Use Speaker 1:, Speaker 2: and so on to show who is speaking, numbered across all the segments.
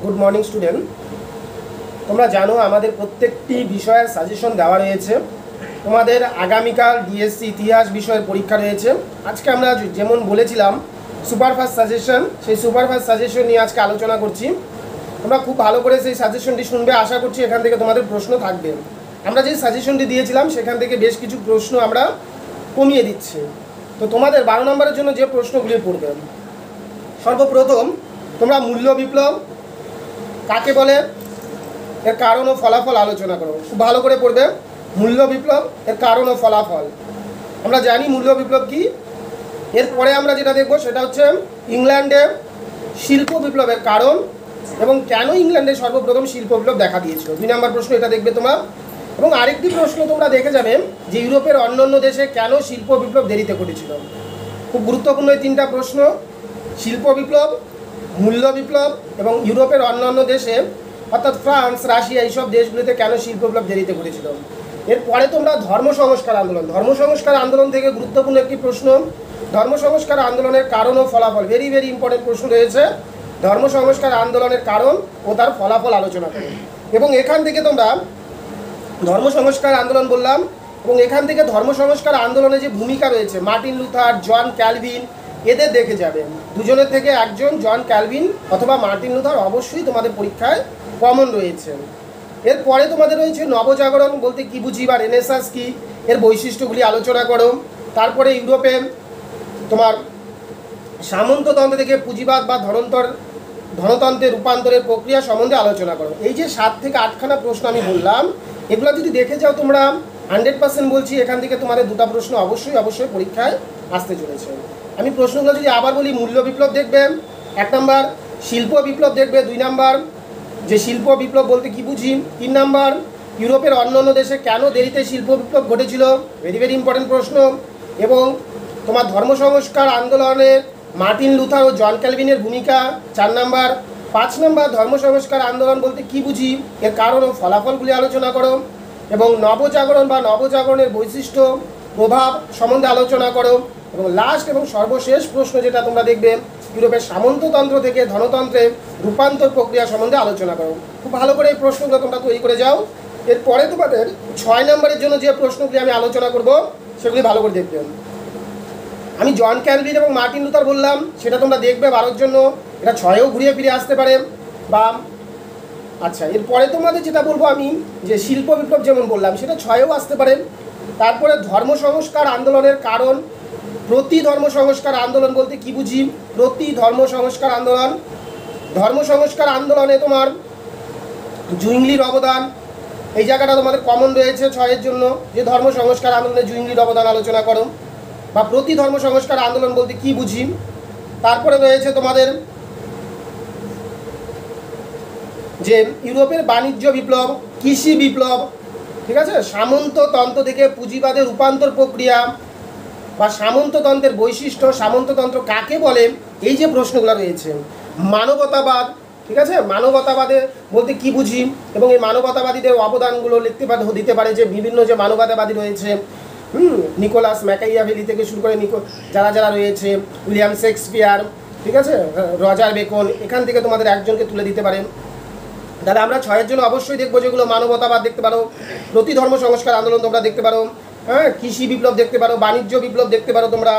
Speaker 1: Good morning student. তোমরা জানো আমাদের প্রত্যেকটি বিষয়ের সাজেশন দেওয়া রয়েছে। তোমাদের আগামীকাল ডিএসসি ইতিহাস বিষয়ের পরীক্ষা রয়েছে। আজকে আমরা যেমন বলেছিলাম সুপারফাস্ট সাজেশন, সেই সুপারফাস্ট সাজেশন নিয়ে আজকে আলোচনা করছি। তোমরা খুব ভালো করে সেই সাজেশনটি শুনবে, আশা করছি এখান থেকে তোমাদের প্রশ্ন থাকবে। আমরা যে সাজেশনটি দিয়েছিলাম সেখান থেকে বেশ কিছু প্রশ্ন আমরা কমিয়ে দিচ্ছি। তো তোমাদের 12 নম্বরের জন্য যে প্রশ্নগুলি পড়বে, সর্বপ্রথম তোমরা মূল্য বিপ্লব কাকে বলে, এর কারণ ও ফলাফল আলোচনা করো। খুব ভালো করে পড়বে। মূল্য বিপ্লব, এর কারণ ও ফলাফল। আমরা জানি মূল্য বিপ্লব কি। এরপরে আমরা যেটা দেখব সেটা হচ্ছে ইংল্যান্ডে শিল্প বিপ্লবের কারণ এবং কেন ইংল্যান্ডে সর্বপ্রথম শিল্প বিপ্লব দেখা দিয়েছিল। 2 নম্বর প্রশ্ন এটা দেখবে তোমরা। এবং আরেকটি প্রশ্ন তোমরা দেখে যাবে যে ইউরোপের অন্যান্য দেশে কেন শিল্প বিপ্লব দেরিতে ঘটেছিল। খুব গুরুত্বপূর্ণ এই 3টা প্রশ্ন, শিল্প বিপ্লব, মূল্য বিপ্লব এবং ইউরোপের অন্যান্য দেশে অর্থাৎ ফ্রান্স, রাশিয়া এইসব দেশগুলিতে কেন শিল্প বিপ্লব দেরিতে ঘটেছিল। এরপরে তোমরা ধর্ম সংস্কার আন্দোলন, ধর্ম সংস্কার আন্দোলন থেকে গুরুত্বপূর্ণ একটি প্রশ্ন, ধর্ম সংস্কার আন্দোলনের কারণ ও ফলাফল। ভেরি ভেরি ইম্পর্টেন্ট প্রশ্ন রয়েছে। ধর্ম সংস্কার আন্দোলনের কারণ ও তার ফলাফল আলোচনা করো। এবং এখান থেকে তোমরা ধর্ম সংস্কার আন্দোলন বললাম, এবং এখান থেকে ধর্ম সংস্কার আন্দোলনে যে ভূমিকা রয়েছে মার্টিন লুথার, জন ক্যালভিন, এদের দেখে যাবে। দুজনের থেকে একজন জন ক্যালভিন অথবা মার্টিন লুথার অবশ্যই তোমাদের পরীক্ষায় কমন রয়েছে। এরপরে তোমাদের রয়েছে নবজাগরণ বলতে কি বুঝি বা রেনেসাঁস কি, এর বৈশিষ্ট্যগুলি আলোচনা করো। তারপরে ইউরোপে তোমার সামন্ততন্ত্র থেকে পুঁজিবাদ বা ধনতন্ত্রের রূপান্তরের প্রক্রিয়া সম্বন্ধে আলোচনা করো। এই যে 7 থেকে 8খানা প্রশ্ন আমি বললাম, এগুলো যদি দেখে যাও তোমরা 100% বলছি এখান থেকে তোমাদের 2টা প্রশ্ন অবশ্যই পরীক্ষায় আসতে চলেছে। আমি প্রশ্নগুলো যদি আবার বলি, মূল্য বিপ্লব দেখবে 1 নম্বর, শিল্প বিপ্লব দেখবে 2 নম্বর, যে শিল্প বিপ্লব বলতে কি বুঝি 3 নম্বর, ইউরোপের অন্যান্য দেশে কেন দেরিতে শিল্প বিপ্লব ঘটেছিল, ভেরি ভেরি ইম্পর্টেন্ট প্রশ্ন, এবং তোমার ধর্ম সংস্কার আন্দোলনে মার্টিন লুথার ও জন ক্যালভিনের ভূমিকা 4 নম্বর, 5 নম্বর ধর্ম সংস্কার আন্দোলন বলতে কি বুঝি, এর কারণ ও ফলাফলগুলি আলোচনা করো, এবং নবজাগরণ বা নবজাগরণের বৈশিষ্ট্য প্রভাব সম্বন্ধে আলোচনা করো, এবং লাস্ট এবং সর্বশেষ প্রশ্ন যেটা তোমরা দেখবে, ইউরোপের সামন্ততন্ত্র থেকে ধনতন্ত্রে রূপান্তর প্রক্রিয়া সম্বন্ধে আলোচনা করো। খুব ভালো করে এই প্রশ্নগুলো তোমরা তৈরি করে যাও। এরপরে তোমাদের 6 নম্বরের জন্য যে প্রশ্নগুলি আমি আলোচনা করব সেগুলি ভালো করে দেখবে। আমি জন ক্যালভিন এবং মার্টিন লুথার বললাম, সেটা তোমরা দেখবে 12র জন্য, এটা 6এও ঘুরিয়ে ফিরে আসতে পারে বা আচ্ছা। এরপরে তোমাদের যেটা বলবো আমি, যে শিল্প বিপ্লব যেমন বললাম সেটা 6এও আসতে পারে। তারপরে ধর্ম সংস্কার আন্দোলনের কারণ, প্রতি ধর্ম সংস্কার আন্দোলন বলতে কি বুঝি, প্রতি ধর্ম সংস্কার আন্দোলন, ধর্ম সংস্কার আন্দোলনে তোমার জুইংলির অবদান, এই জায়গাটা তোমাদের কমন রয়েছে 6এর জন্য, যে ধর্ম সংস্কার আন্দোলনে জুইংলির অবদান আলোচনা করো বা প্রতি ধর্ম সংস্কার আন্দোলন বলতে কি বুঝি। তারপরে রয়েছে তোমাদের যে ইউরোপের বাণিজ্য বিপ্লব, কৃষি বিপ্লব, ঠিক আছে, সামন্ততন্ত্র থেকে পুঁজিবাদের রূপান্তর প্রক্রিয়া বা সামন্ততন্ত্রের বৈশিষ্ট্য, সামন্ততন্ত্র কাকে বলে, এই যে প্রশ্নগুলো রয়েছে। মানবতাবাদ, ঠিক আছে, মানবতাবাদে বলতে কি বুঝি, এবং এই মানবতাবাদীদের অবদানগুলো দিতে পারে যে বিভিন্ন যে মানবতাবাদী রয়েছে, নিকোলাস ম্যাকিয়াভেলি থেকে শুরু করে যারা রয়েছে, উইলিয়াম শেক্সপিয়ার, ঠিক আছে, রজার বেকন, এখান থেকে তোমাদের একজনকে তুলে দিতে পারে। তাহলে আমরা 6এর জন্য অবশ্যই দেখবো যেগুলো মানবতাবাদ দেখতে পারো, প্রতি ধর্ম সংস্কার আন্দোলন তোমরা দেখতে পারো, হ্যাঁ, কৃষি বিপ্লব দেখতে পারো, বাণিজ্য বিপ্লব দেখতে পারো তোমরা,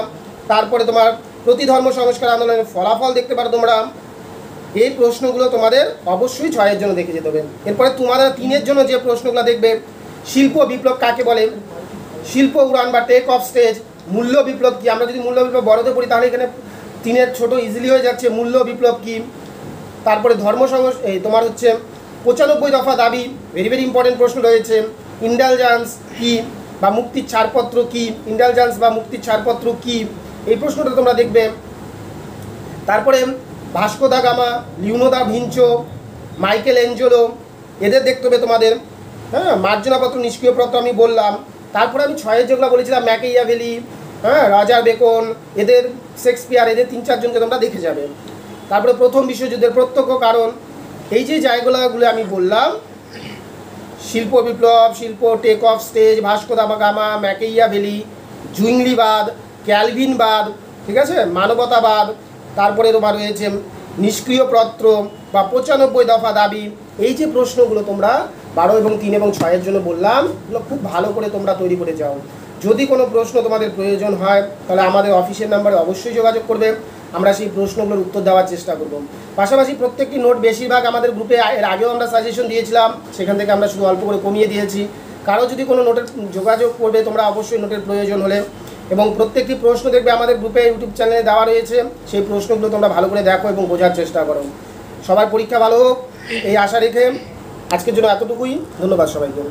Speaker 1: তারপরে তোমার প্রতি ধর্ম সংস্কার আন্দোলনের ফলাফল দেখতে পারো তোমরা। এই প্রশ্নগুলো তোমাদের অবশ্যই 6এর জন্য দেখে যেতে হবে। এরপরে তোমাদের 3এর জন্য যে প্রশ্নগুলো দেখবে, শিল্প বিপ্লব কাকে বলে, শিল্প উড়ান বা টেক অফ স্টেজ, মূল্য বিপ্লব কি। আমরা যদি মূল্য বিপ্লব বড়তে পড়ি তাহলে এখানে 3এর ছোট ইজিলি হয়ে যাচ্ছে, মূল্য বিপ্লব কি। তারপরে তোমার হচ্ছে 95 দফা দাবি, ভেরি ভেরি ইম্পর্টেন্ট প্রশ্ন রয়েছে। ইন্ডালজেন্স কি বা মুক্তির ছাড়পত্র কি, ইন্ডালজেন্স বা মুক্তির ছাড়পত্র কি, এই প্রশ্নটা তোমরা দেখবে। তারপরে Vasco da gamma, Leonardo da Vinci, Michael Angelo, এদের দেখতে হবে তোমাদের। হ্যাঁ, মার্জনাপত্র, নিষ্ক্রিয় পত্র আমি বললাম। তারপরে আমি 6এর যেগুলো বলেছিলাম, ম্যাকিয়াভেলি, হ্যাঁ, রজার বেকন, এদের শেক্সপিয়ার, এদের 3-4 জনকে তোমরা দেখে যাবে। তারপরে প্রথম বিশ্বযুদ্ধের প্রত্যক্ষ কারণ, এই যে জায়গাগুলো আমি বললাম, শিল্প বিপ্লব, শিল্প take off stage, Vasco da Gama, Machiavelli, জুইংলিবাদ, ক্যালভিনবাদ, ঠিক আছে, মানবতাবাদ, তারপরে তোমার রয়েছে নিষ্ক্রিয় পত্র বা 95 দফা দাবি, এই যে প্রশ্নগুলো তোমরা 12 এবং 3 এবং 6 জন্য বললাম, এগুলো খুব ভালো করে তোমরা তৈরি করে যাও। যদি কোনো প্রশ্ন তোমাদের প্রয়োজন হয় তাহলে আমাদের অফিসের নাম্বারে অবশ্যই যোগাযোগ করবে, আমরা সেই প্রশ্নগুলোর উত্তর দেওয়ার চেষ্টা করব। পাশাপাশি প্রত্যেকটি নোট বেশিরভাগ আমাদের গ্রুপে এর আগেও আমরা সাজেশন দিয়েছিলাম, সেখান থেকে আমরা শুধু অল্প করে কমিয়ে দিয়েছি। কারো যদি কোনো নোটের যোগাযোগ করবে তোমরা অবশ্যই নোটের প্রয়োজন হলে, এবং প্রত্যেকটি প্রশ্ন দেখবে আমাদের গ্রুপে ইউটিউব চ্যানেলে দেওয়া রয়েছে, সেই প্রশ্নগুলো তোমরা ভালো করে দেখো এবং বোঝার চেষ্টা করো। সবার পরীক্ষা ভালো হোক এই আশা রেখে আজকের জন্য এতটুকুই। ধন্যবাদ সবাইকে।